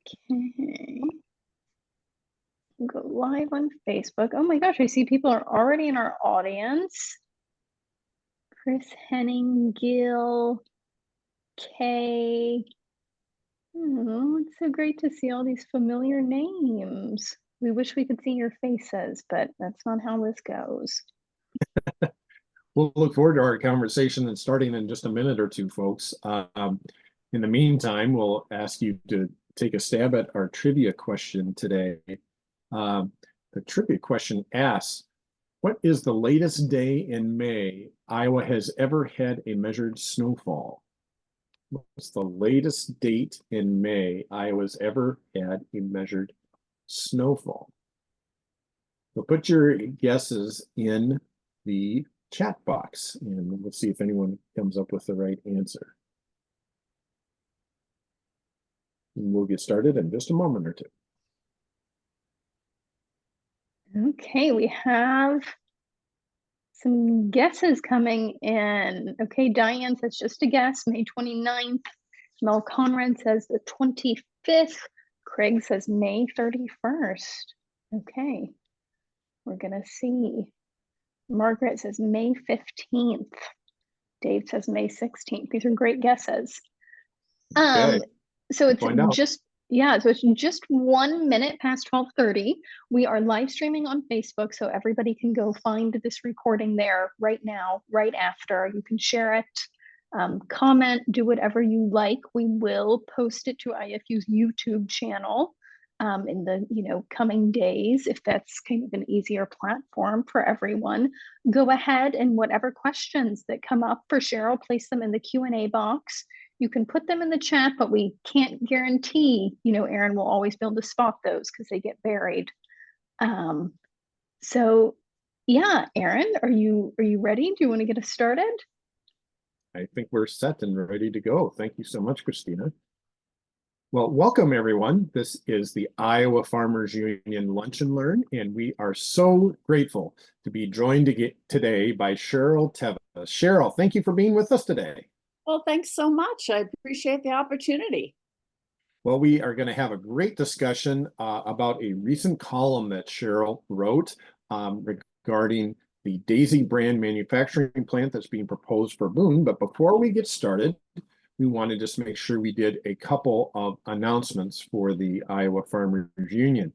Okay. Go live on Facebook. Oh my gosh, I see people are already in our audience. Chris Henning, Gil, Kay. Oh, it's so great to see all these familiar names. We wish we could see your faces, but that's not how this goes. We'll look forward to our conversation and starting in just a minute or two, folks. In the meantime, we'll ask you to take a stab at our trivia question today. The trivia question asks, what is the latest day in May Iowa has ever had a measured snowfall? What's the latest date in May Iowa's ever had a measured snowfall? So put your guesses in the chat box and we'll see if anyone comes up with the right answer. And we'll get started in just a moment or two. Okay, we have some guesses coming in. Okay, Diane says just a guess, May 29th. Mel Conrad says the 25th. Craig says May 31st. Okay, we're gonna see. Margaret says May 15th. Dave says May 16th. These are great guesses. Okay. So it's just, yeah, so it's just 1 minute past 12:30. We are live streaming on Facebook, so everybody can go find this recording there right now, right after. You can share it, comment, do whatever you like. We will post it to IFU's YouTube channel in the coming days, if that's kind of an easier platform for everyone. Go ahead and whatever questions that come up for Cheryl, place them in the Q&A box. You can put them in the chat, but we can't guarantee, Aaron will always be able to spot those because they get buried. So yeah, Aaron, are you ready? Do you want to get us started? I think we're set and ready to go. Thank you so much, Christina. Well, welcome everyone. This is the Iowa Farmers Union Lunch and Learn, and we are so grateful to be joined today by Cheryl Tevis. Cheryl, thank you for being with us today. Well, thanks so much. I appreciate the opportunity. Well, we are going to have a great discussion about a recent column that Cheryl wrote regarding the Daisy brand manufacturing plant that's being proposed for Boone. But before we get started, we want to just make sure we did a couple of announcements for the Iowa Farmers Union.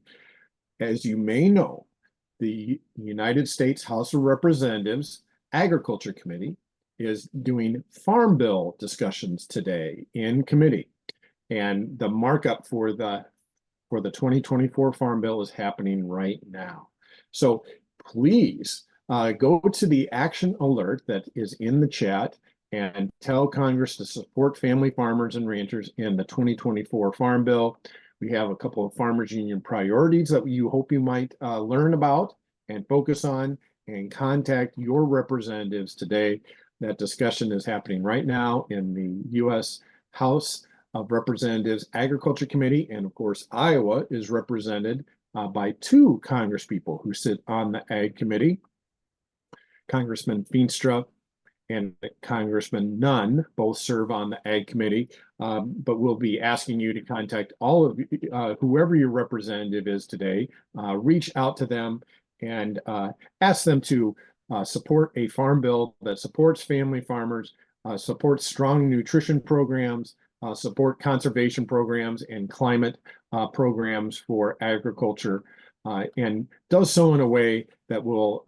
As you may know, the United States House of Representatives Agriculture Committee is doing Farm Bill discussions today in committee. And the markup for the 2024 Farm Bill is happening right now. So please go to the action alert that is in the chat and tell Congress to support family farmers and ranchers in the 2024 Farm Bill. We have a couple of Farmers Union priorities that you hope you might learn about and focus on, and contact your representatives today. That discussion is happening right now in the U.S. House of Representatives Agriculture Committee, and of course Iowa is represented by two congresspeople who sit on the Ag Committee, Congressman Feenstra and Congressman Nunn. Both serve on the Ag Committee, but we'll be asking you to contact all of whoever your representative is today. Reach out to them and ask them to support a farm bill that supports family farmers, supports strong nutrition programs, support conservation programs and climate programs for agriculture, and does so in a way that will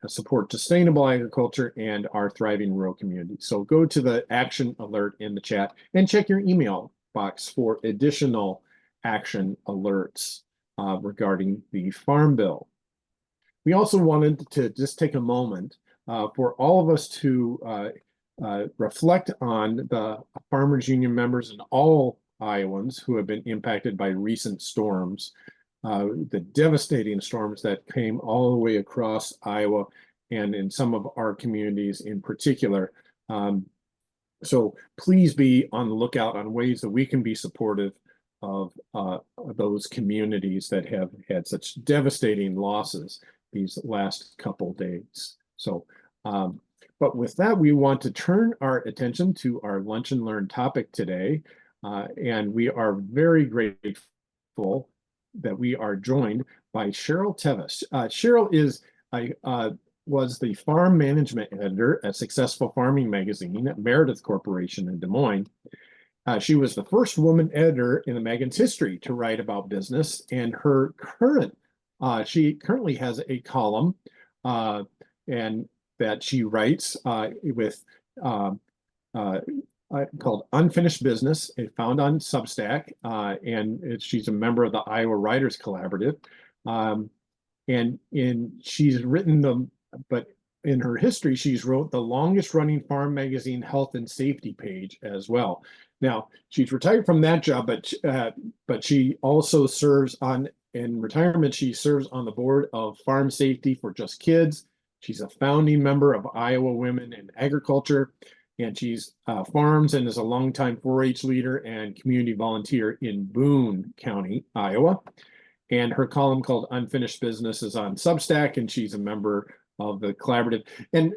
support sustainable agriculture and our thriving rural communities. So go to the action alert in the chat and check your email box for additional action alerts regarding the Farm Bill. We also wanted to just take a moment for all of us to reflect on the Farmers Union members and all Iowans who have been impacted by recent storms, the devastating storms that came all the way across Iowa and in some of our communities in particular. So please be on the lookout on ways that we can be supportive of those communities that have had such devastating losses these last couple days. So, but with that, we want to turn our attention to our Lunch and Learn topic today. And we are very grateful that we are joined by Cheryl Tevis. Cheryl was the farm management editor at Successful Farming magazine at Meredith Corporation in Des Moines. She was the first woman editor in the magazine's history to write about business, and she currently has a column and that she writes with called Unfinished Business. It's found on Substack, and she's a member of the Iowa Writers Collaborative. She's written but in her history, she's wrote the longest running farm magazine health and safety page as well. Now, she's retired from that job, but she also in retirement, she serves on the board of Farm Safety for Just Kids. She's a founding member of Iowa Women in Agriculture, and she's farms and is a longtime 4-H leader and community volunteer in Boone County, Iowa. And her column called Unfinished Business is on Substack, and she's a member of the collaborative. And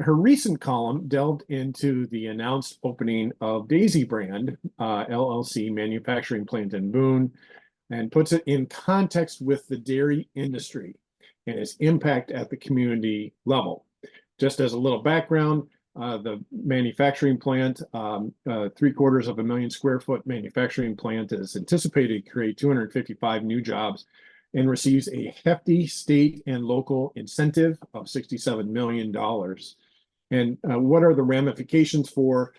her recent column delved into the announced opening of Daisy Brand LLC manufacturing plant in Boone, and puts it in context with the dairy industry and its impact at the community level. Just as a little background, the manufacturing plant, 750,000 square foot manufacturing plant, is anticipated to create 255 new jobs and receives a hefty state and local incentive of $67 million. And what are the ramifications for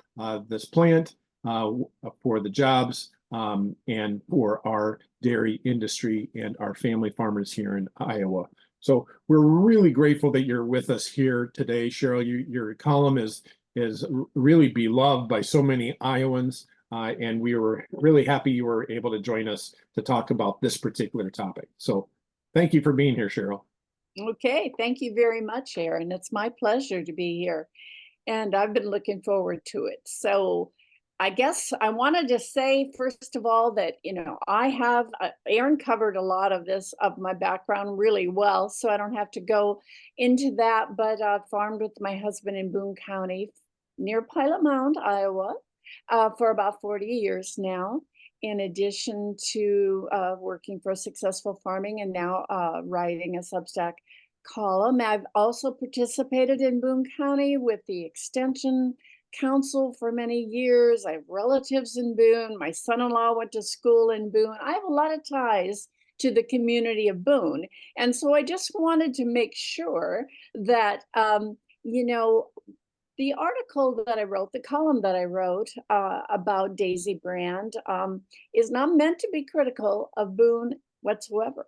this plant, for the jobs, and for our dairy industry and our family farmers here in Iowa? So we're really grateful that you're with us here today, Cheryl. Your column is really beloved by so many Iowans, and we were really happy you were able to join us to talk about this particular topic. So thank you for being here, Cheryl. Okay, thank you very much, Aaron. It's my pleasure to be here, and I've been looking forward to it. So I guess I wanted to say, first of all, that, Aaron covered a lot of my background really well, so I don't have to go into that, but I've farmed with my husband in Boone County near Pilot Mound, Iowa, for about 40 years now, in addition to working for Successful Farming and now writing a Substack column. I've also participated in Boone County with the Extension Council for many years. I have relatives in Boone. My son-in-law went to school in Boone. I have a lot of ties to the community of Boone. And so I just wanted to make sure that, the article that I wrote, the column that I wrote about Daisy Brand is not meant to be critical of Boone whatsoever,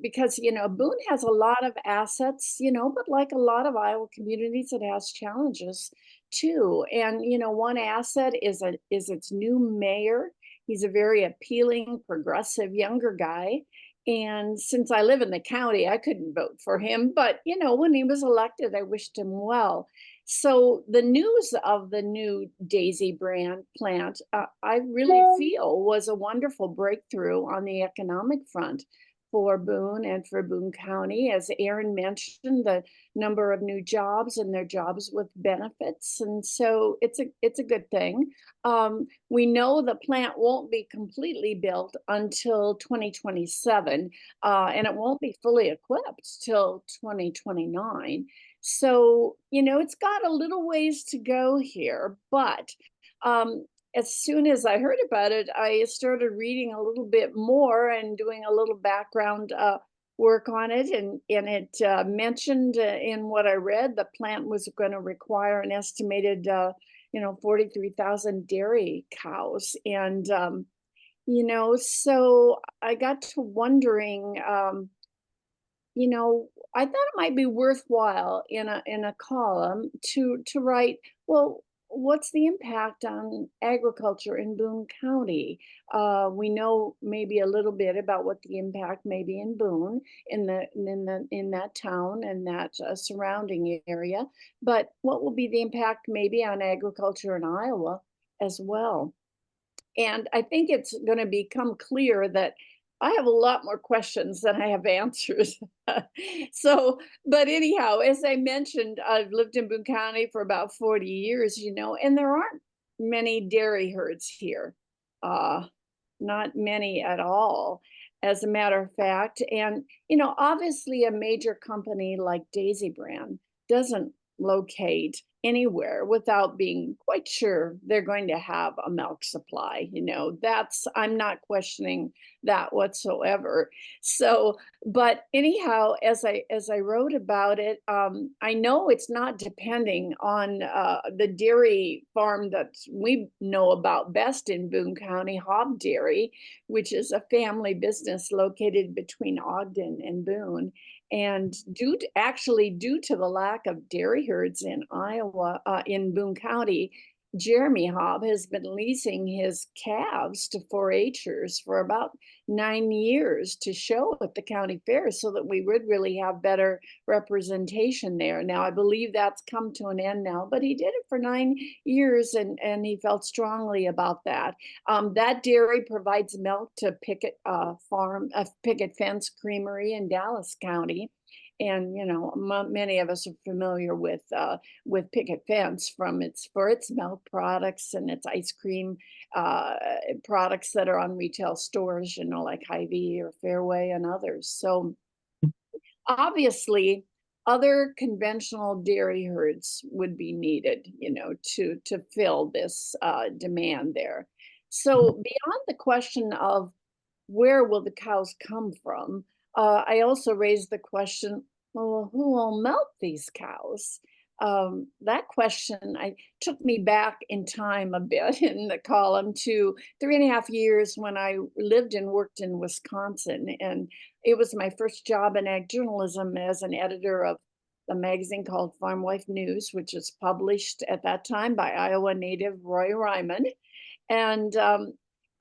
because Boone has a lot of assets, but like a lot of Iowa communities, it has challenges too. And one asset is its new mayor. He's a very appealing, progressive, younger guy. And since I live in the county, I couldn't vote for him, but when he was elected, I wished him well. So the news of the new Daisy Brand plant, I really feel was a wonderful breakthrough on the economic front for Boone and for Boone County. As Aaron mentioned, the number of new jobs and their jobs with benefits. And so it's a good thing. We know the plant won't be completely built until 2027, and it won't be fully equipped till 2029. So, it's got a little ways to go here, but as soon as I heard about it, I started reading a little bit more and doing a little background work on it. And it mentioned in what I read, the plant was going to require an estimated, 43,000 dairy cows. And, so I got to wondering, I thought it might be worthwhile in a column to write, well, what's the impact on agriculture in Boone County? We know maybe a little bit about what the impact may be in Boone, in that town and that surrounding area, but what will be the impact maybe on agriculture in Iowa as well? And I think it's going to become clear that I have a lot more questions than I have answers. But anyhow, as I mentioned, I've lived in Boone County for about 40 years, and there aren't many dairy herds here. Not many at all, as a matter of fact. And, obviously a major company like Daisy Brand doesn't locate anywhere without being quite sure they're going to have a milk supply. I'm not questioning that whatsoever. So, but anyhow, as I wrote about it, I know it's not depending on the dairy farm that we know about best in Boone County, Hobb Dairy, which is a family business located between Ogden and Boone. And due to the lack of dairy herds in Iowa, in Boone County, Jeremy Hobb has been leasing his calves to 4-Hers for about 9 years to show at the county fair, so that we would really have better representation there. Now, I believe that's come to an end now, but he did it for 9 years, and he felt strongly about that. That dairy provides milk to Picket Fence Creamery in Dallas County. And many of us are familiar with Picket Fence for its milk products and its ice cream products that are on retail stores, like Hy-Vee or Fairway and others. So obviously, other conventional dairy herds would be needed, to fill this demand there. So beyond the question of where will the cows come from, I also raised the question, well, who will milk these cows? That question took me back in time a bit in the column to 3.5 years when I lived and worked in Wisconsin. And it was my first job in ag journalism as an editor of a magazine called Farm Wife News, which is published at that time by Iowa native Roy Ryman. And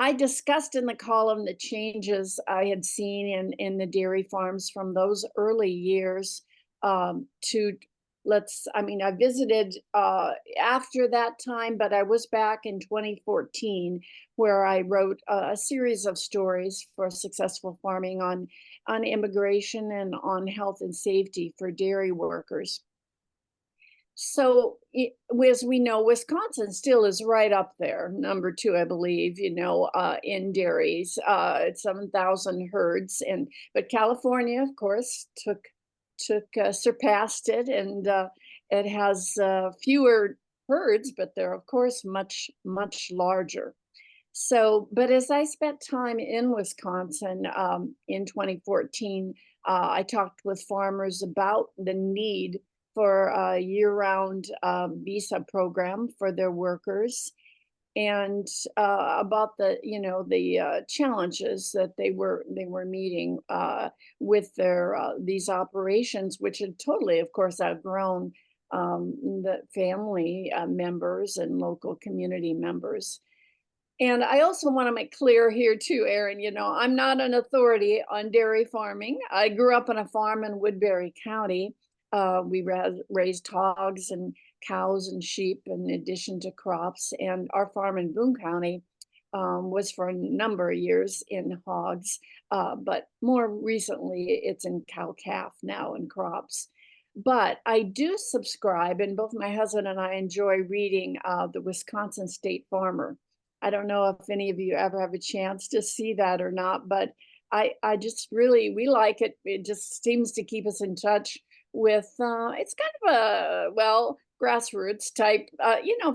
I discussed in the column the changes I had seen in the dairy farms from those early years I visited after that time, but I was back in 2014 where I wrote a series of stories for Successful Farming on immigration and on health and safety for dairy workers. So as we know, Wisconsin still is right up there, number 2, I believe, in dairies, 7,000 herds, but California, of course, surpassed it, and it has fewer herds, but they're of course much, much larger. So, but as I spent time in Wisconsin in 2014, I talked with farmers about the need for a year-round visa program for their workers, and about the challenges that they were meeting with their these operations, which had totally, of course, outgrown the family members and local community members. And I also want to make clear here too, Erin, I'm not an authority on dairy farming. I grew up on a farm in Woodbury County. We raised hogs and cows and sheep in addition to crops. And our farm in Boone County was for a number of years in hogs, but more recently it's in cow-calf now in crops. But I do subscribe, and both my husband and I enjoy reading the Wisconsin State Farmer. I don't know if any of you ever have a chance to see that or not, but I just really, we like it. It just seems to keep us in touch with, it's kind of a, grassroots type,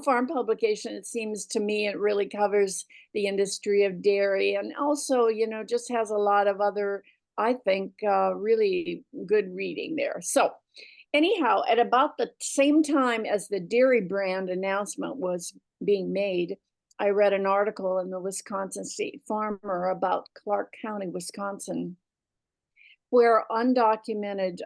farm publication. It seems to me it really covers the industry of dairy, and also, just has a lot of other, I think, really good reading there. So anyhow, at about the same time as the Dairy Brand announcement was being made, I read an article in the Wisconsin State Farmer about Clark County, Wisconsin, where undocumented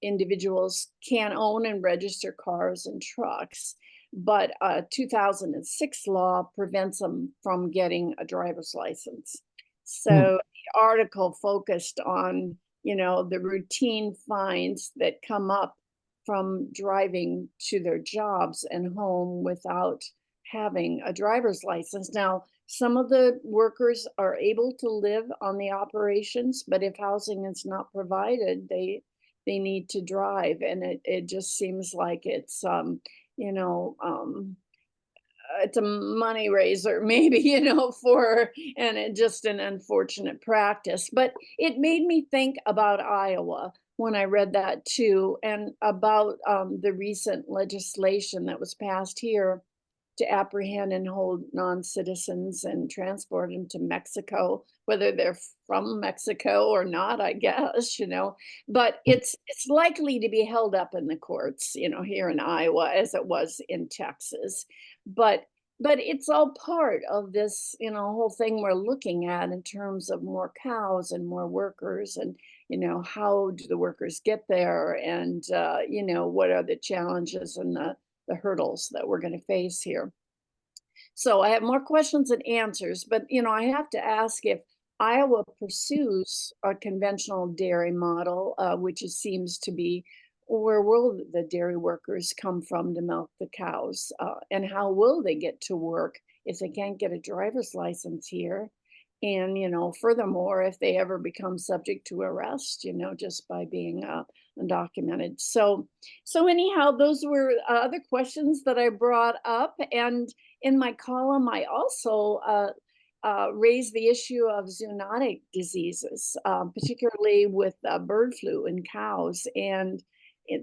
individuals can own and register cars and trucks, but a 2006 law prevents them from getting a driver's license. So the article focused on, the routine fines that come up from driving to their jobs and home without having a driver's license. Now, some of the workers are able to live on the operations, but if housing is not provided, they need to drive. And it just seems like it's, it's a money raiser, maybe, you know, and just an unfortunate practice. But it made me think about Iowa when I read that too, and about the recent legislation that was passed here to apprehend and hold non-citizens and transport them to Mexico, whether they're from Mexico or not, I guess, you know. But it's likely to be held up in the courts, you know, here in Iowa as it was in Texas. But but it's all part of this, you know, whole thing we're looking at in terms of more cows and more workers, and you know, how do the workers get there, and you know, what are the challenges and the hurdles that we're going to face here. So I have more questions and answers, but you know, I have to ask if Iowa pursues a conventional dairy model, which it seems to be, where will the dairy workers come from to milk the cows? And how will they get to work if they can't get a driver's license here? And, you know, furthermore, if they ever become subject to arrest, you know, just by being undocumented. So anyhow, those were other questions that I brought up. And in my column, I also raised the issue of zoonotic diseases, particularly with bird flu in cows, and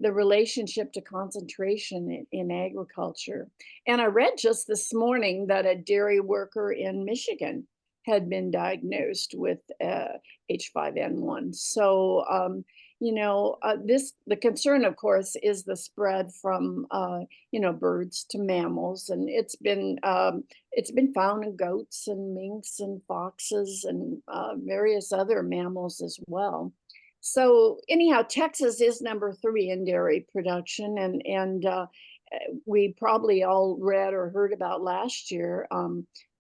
the relationship to concentration in agriculture. And I read just this morning that a dairy worker in Michigan had been diagnosed with H5N1. So, you know, the concern, of course, is the spread from, you know, birds to mammals, and it's been found in goats and minks and foxes and various other mammals as well. So anyhow, Texas is #3 in dairy production, and we probably all read or heard about last year.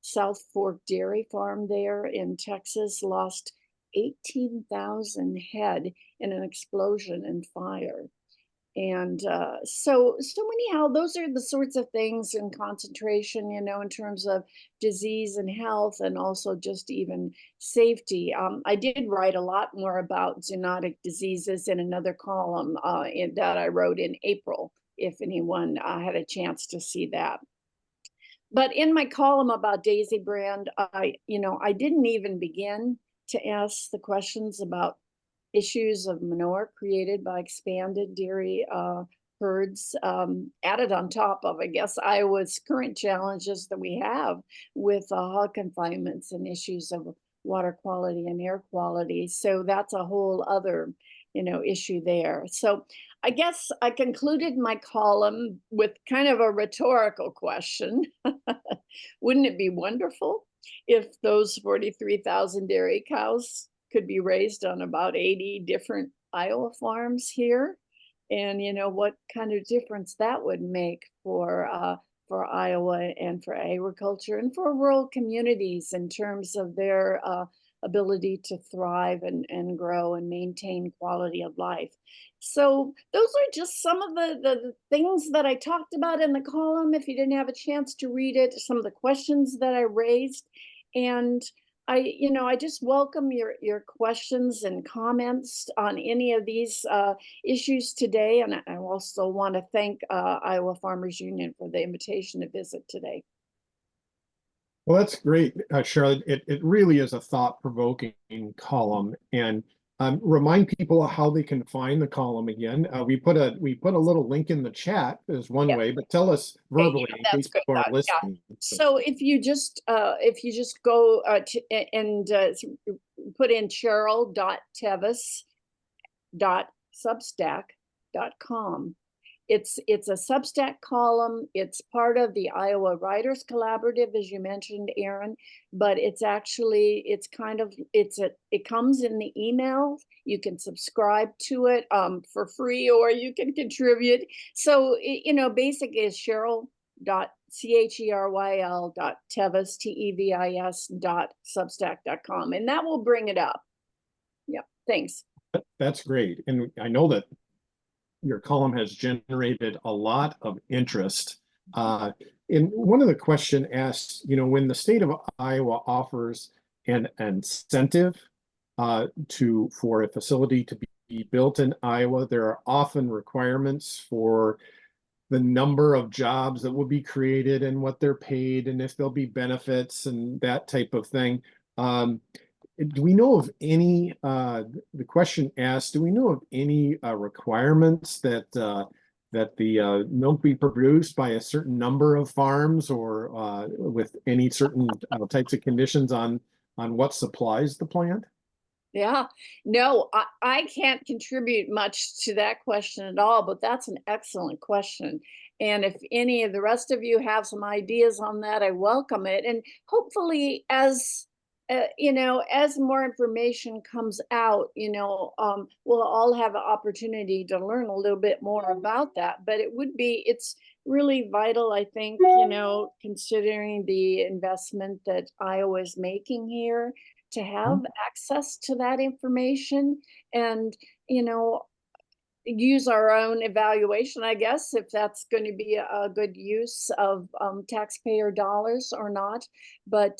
South Fork Dairy Farm there in Texas lost 18,000 head in an explosion and fire. And so anyhow, those are the sorts of things in concentration, you know, in terms of disease and health, and also just even safety. I did write a lot more about zoonotic diseases in another column that I wrote in April, if anyone had a chance to see that. But in my column about Daisy Brand, you know, I didn't even begin to ask the questions about issues of manure created by expanded dairy herds, added on top of, I guess, Iowa's current challenges that we have with hog confinements and issues of water quality and air quality. So that's a whole other, you know, issue there. So I guess I concluded my column with kind of a rhetorical question. Wouldn't it be wonderful if those 43,000 dairy cows could be raised on about 80 different Iowa farms here? And you know, what kind of difference that would make for Iowa and for agriculture and for rural communities in terms of their ability to thrive and grow and maintain quality of life. So those are just some of the things that I talked about in the column. If you didn't have a chance to read it, some of the questions that I raised. And you know, I just welcome your questions and comments on any of these issues today. And I also want to thank Iowa Farmers Union for the invitation to visit today. Well, that's great, Charlotte. It really is a thought-provoking column, and remind people how they can find the column again. We put a little link in the chat as one way, but tell us verbally in case people are listening. Yeah. So if you just go and put in cheryl.tevis.substack.com. It's a Substack column. It's part of the Iowa Writers Collaborative, as you mentioned, Aaron. But it's actually, it comes in the email. You can subscribe to it for free, or you can contribute. So you know, basically, it's cheryl.tevis.substack.com, and that will bring it up. Yeah, thanks. That's great, and I know that your column has generated a lot of interest. And one of the question asks, you know, when the state of Iowa offers an incentive for a facility to be built in Iowa, there are often requirements for the number of jobs that will be created and what they're paid and if there'll be benefits and that type of thing. Do we know of any, the question asked, do we know of any requirements that the milk be produced by a certain number of farms or with any certain types of conditions on what supplies the plant? Yeah, no, I can't contribute much to that question at all, but that's an excellent question. And if any of the rest of you have some ideas on that, I welcome it. And hopefully, as as more information comes out, we'll all have an opportunity to learn a little bit more about that. But it's really vital, I think, considering the investment that Iowa is making here, to have access to that information and, use our own evaluation, I guess, if that's going to be a good use of taxpayer dollars or not. But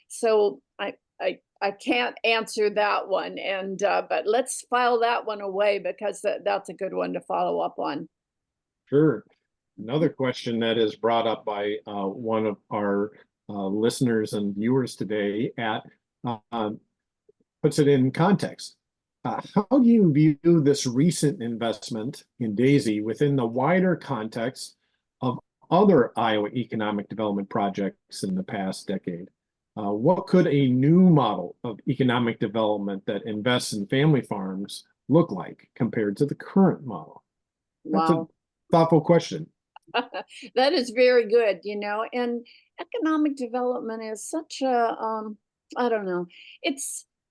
so I can't answer that one, and but let's file that one away because that's a good one to follow up on. Sure. Another question that is brought up by one of our listeners and viewers today puts it in context. How do you view this recent investment in Daisy within the wider context of other Iowa economic development projects in the past decade? What could a new model of economic development that invests in family farms look like compared to the current model? That's Wow. a thoughtful question. That is very good, and economic development is such a I don't know.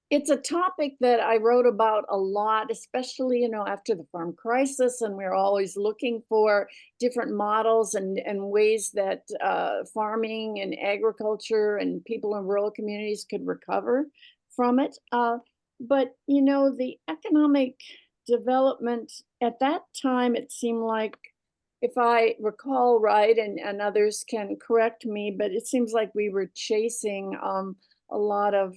It's a topic that I wrote about a lot, especially, after the farm crisis, and we're always looking for different models and ways that farming and agriculture and people in rural communities could recover from it. But the economic development at that time, it seemed like, if I recall right, and others can correct me, but it seems like we were chasing a lot of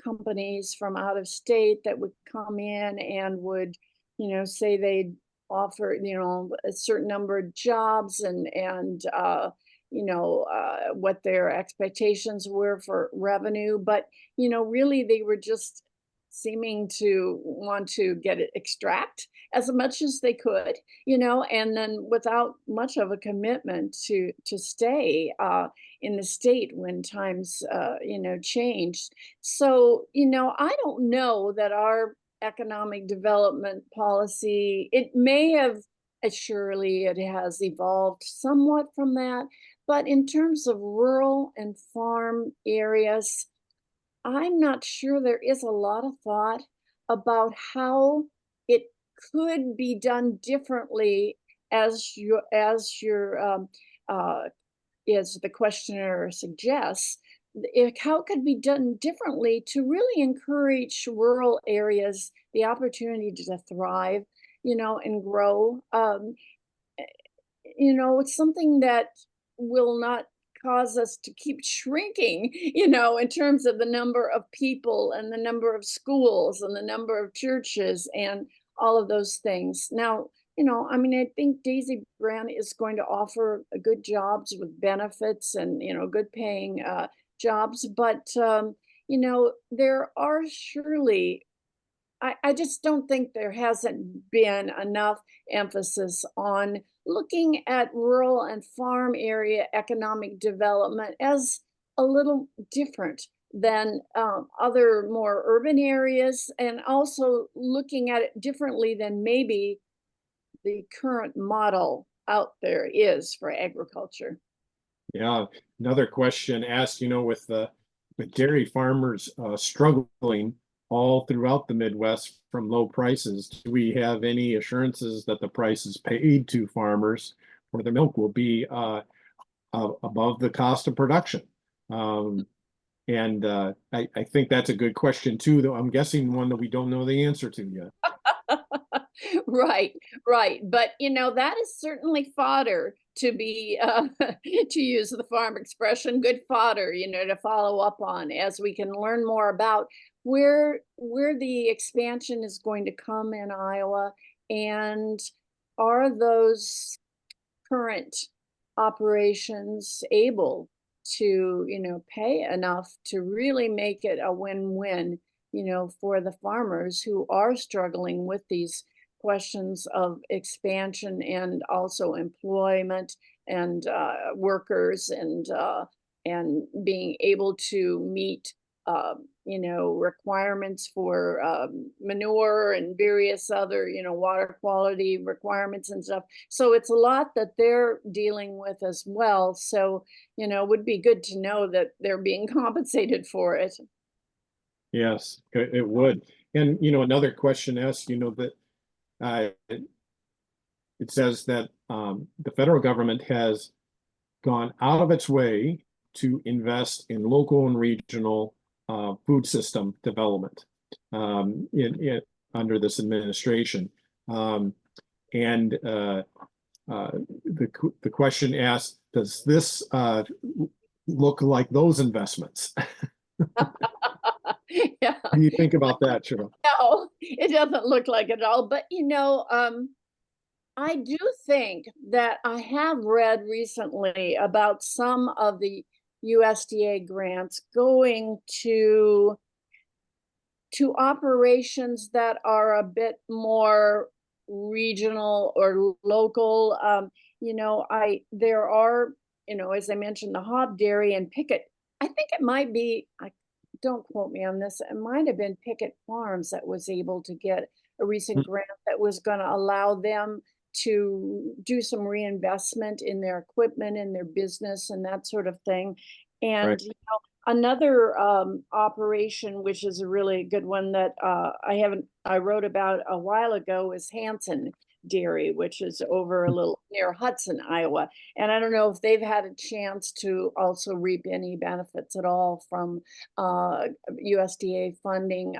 companies from out of state that would come in and would say they'd offer a certain number of jobs and what their expectations were for revenue, but really they were just seeming to want to extract as much as they could, and then without much of a commitment to stay in the state when times changed. So I don't know that our economic development policy, it may have, surely it has evolved somewhat from that, but in terms of rural and farm areas, I'm not sure there is a lot of thought about how it could be done differently, as as the questioner suggests. How it could be done differently to really encourage rural areas the opportunity to thrive, and grow. It's something that will not cause us to keep shrinking, in terms of the number of people and the number of schools and the number of churches and all of those things. Now, I think Daisy Brand is going to offer good jobs with benefits and, good paying jobs, but, there are surely, I just don't think there hasn't been enough emphasis on looking at rural and farm area economic development as a little different than other more urban areas, and also looking at it differently than maybe the current model out there is for agriculture. Yeah, another question asked, with dairy farmers struggling all throughout the Midwest from low prices, do we have any assurances that the prices paid to farmers for the milk will be above the cost of production? And I think that's a good question too, though I'm guessing one that we don't know the answer to yet. Right, right. But that is certainly fodder to be to use the farm expression, good fodder, to follow up on as we can learn more about where the expansion is going to come in Iowa, and are those current operations able to, pay enough to really make it a win-win, for the farmers who are struggling with these questions of expansion and also employment and workers and being able to meet requirements for manure and various other, water quality requirements and stuff. So it's a lot that they're dealing with as well. So, it would be good to know that they're being compensated for it. Yes, it would. And, another question asks, that it says that the federal government has gone out of its way to invest in local and regional food system development under this administration. And the question asks, does this look like those investments? Yeah. What do you think about that, Cheryl? No, it doesn't look like it at all. But I do think that I have read recently about some of the USDA grants going to operations that are a bit more regional or local. There are, as I mentioned, the Hobb Dairy and Pickett. I think it might be, don't quote me on this, it might have been Pickett Farms that was able to get a recent grant that was going to allow them to do some reinvestment in their equipment and their business and that sort of thing. And right. Another operation, which is a really good one that I wrote about a while ago, is Hanson Dairy, which is over a little near Hudson, Iowa. And I don't know if they've had a chance to also reap any benefits at all from USDA funding.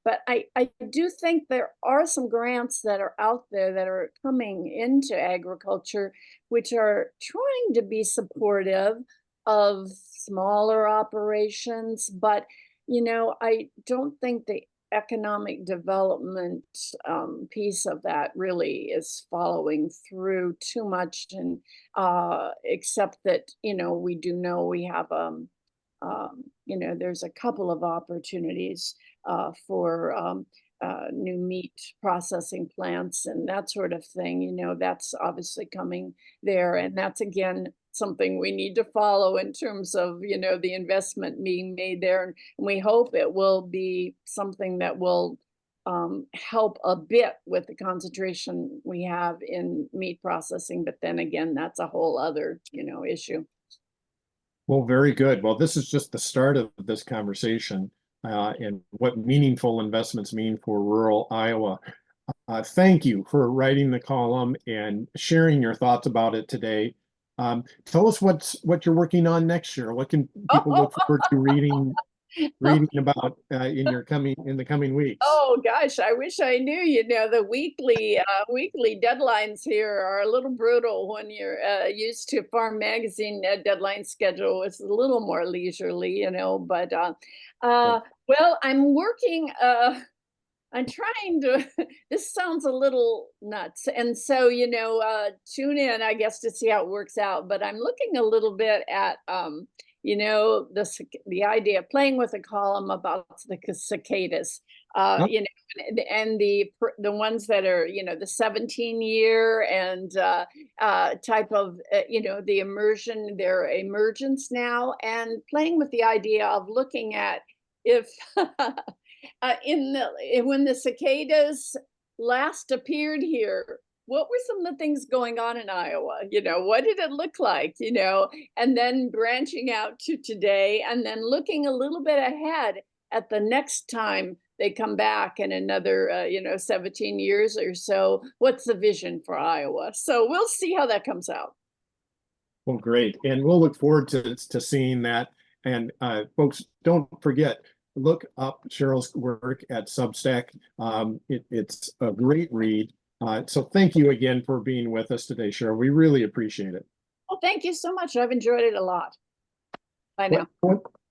But I do think there are some grants that are out there that are coming into agriculture, which are trying to be supportive of smaller operations. But, I don't think the economic development piece of that really is following through too much, and except that we do know we have there's a couple of opportunities for new meat processing plants and that sort of thing. That's obviously coming there, and that's again something we need to follow in terms of the investment being made there, and we hope it will be something that will help a bit with the concentration we have in meat processing. But then again, that's a whole other issue. Well, very good. Well, this is just the start of this conversation and what meaningful investments mean for rural Iowa. Thank you for writing the column and sharing your thoughts about it today. Tell us what you're working on next year. What can people look forward to reading about in the coming weeks? Oh gosh, I wish I knew. The weekly deadlines here are a little brutal when you're used to Farm Magazine deadline schedule. It's a little more leisurely, But well, I'm working. I'm trying to, this sounds a little nuts. And so, tune in, I guess, to see how it works out. But I'm looking a little bit at, the idea of playing with a column about the cicadas, and the ones that are, the 17-year and type of, the immersion, their emergence now, and playing with the idea of looking at if when the cicadas last appeared here, what were some of the things going on in Iowa? What did it look like? And then branching out to today, and then looking a little bit ahead at the next time they come back in another 17 years or so. What's the vision for Iowa? So we'll see how that comes out. Well, great, and we'll look forward to seeing that. And folks, don't forget, look up Cheryl's work at Substack. It's a great read. So thank you again for being with us today, Cheryl. We really appreciate it. Well, thank you so much. I've enjoyed it a lot. Bye now.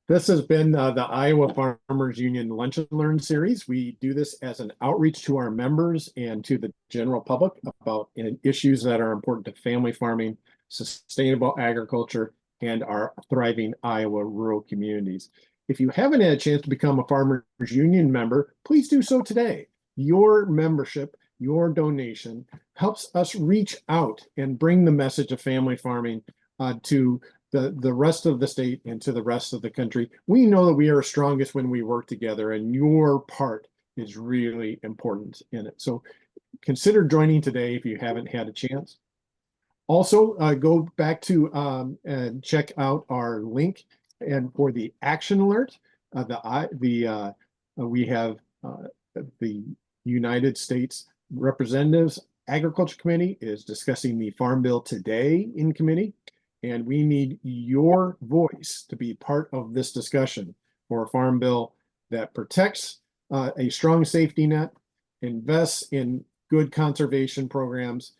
This has been the Iowa Farmers Union Lunch and Learn series. We do this as an outreach to our members and to the general public about issues that are important to family farming, sustainable agriculture, and our thriving Iowa rural communities. If you haven't had a chance to become a Farmers Union member, please do so today. Your membership, your donation helps us reach out and bring the message of family farming to the rest of the state and to the rest of the country. We know that we are strongest when we work together, and your part is really important in it. So consider joining today if you haven't had a chance. Also, go back to and check out our link and for the action alert. We have the United States Representatives Agriculture Committee is discussing the Farm Bill today in committee. And we need your voice to be part of this discussion for a farm bill that protects a strong safety net, invests in good conservation programs,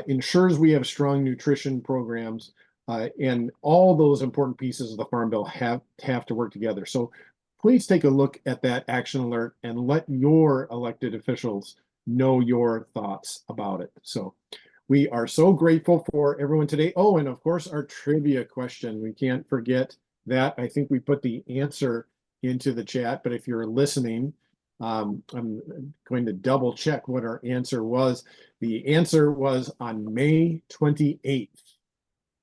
ensures we have strong nutrition programs, and all those important pieces of the farm bill have to work together. So please take a look at that action alert and let your elected officials know your thoughts about it. So we are so grateful for everyone today. Oh, and of course, our trivia question. We can't forget that. I think we put the answer into the chat, but if you're listening, I'm going to double check what our answer was. The answer was on May 28th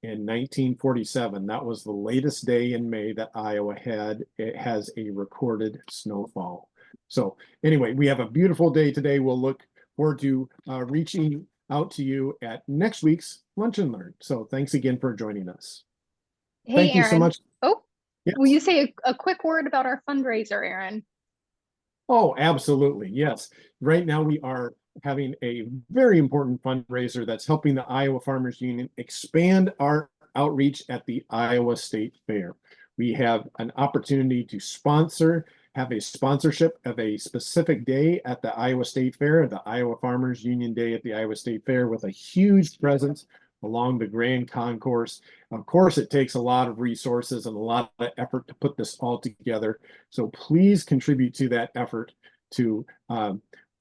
in 1947. That was the latest day in May that Iowa has a recorded snowfall. So anyway, we have a beautiful day today. We'll look forward to reaching out to you at next week's Lunch and Learn. So thanks again for joining us. Hey, Thank you Aaron. so much. Oh, yes. Will you say a quick word about our fundraiser, Aaron? Oh, absolutely. Yes. Right now we are having a very important fundraiser that's helping the Iowa Farmers Union expand our outreach at the Iowa State Fair. We have an opportunity to have a sponsorship of a specific day at the Iowa State Fair, the Iowa Farmers Union Day at the Iowa State Fair, with a huge presence along the Grand Concourse. Of course, it takes a lot of resources and a lot of effort to put this all together. So please contribute to that effort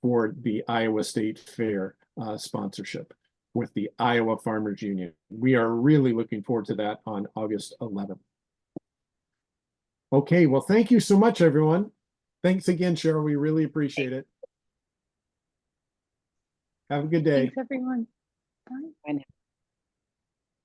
for the Iowa State Fair sponsorship with the Iowa Farmers Union. We are really looking forward to that on August 11th. Okay, well, thank you so much, everyone. Thanks again, Cheryl. We really appreciate it. Have a good day. Thanks, everyone. Bye. Bye now.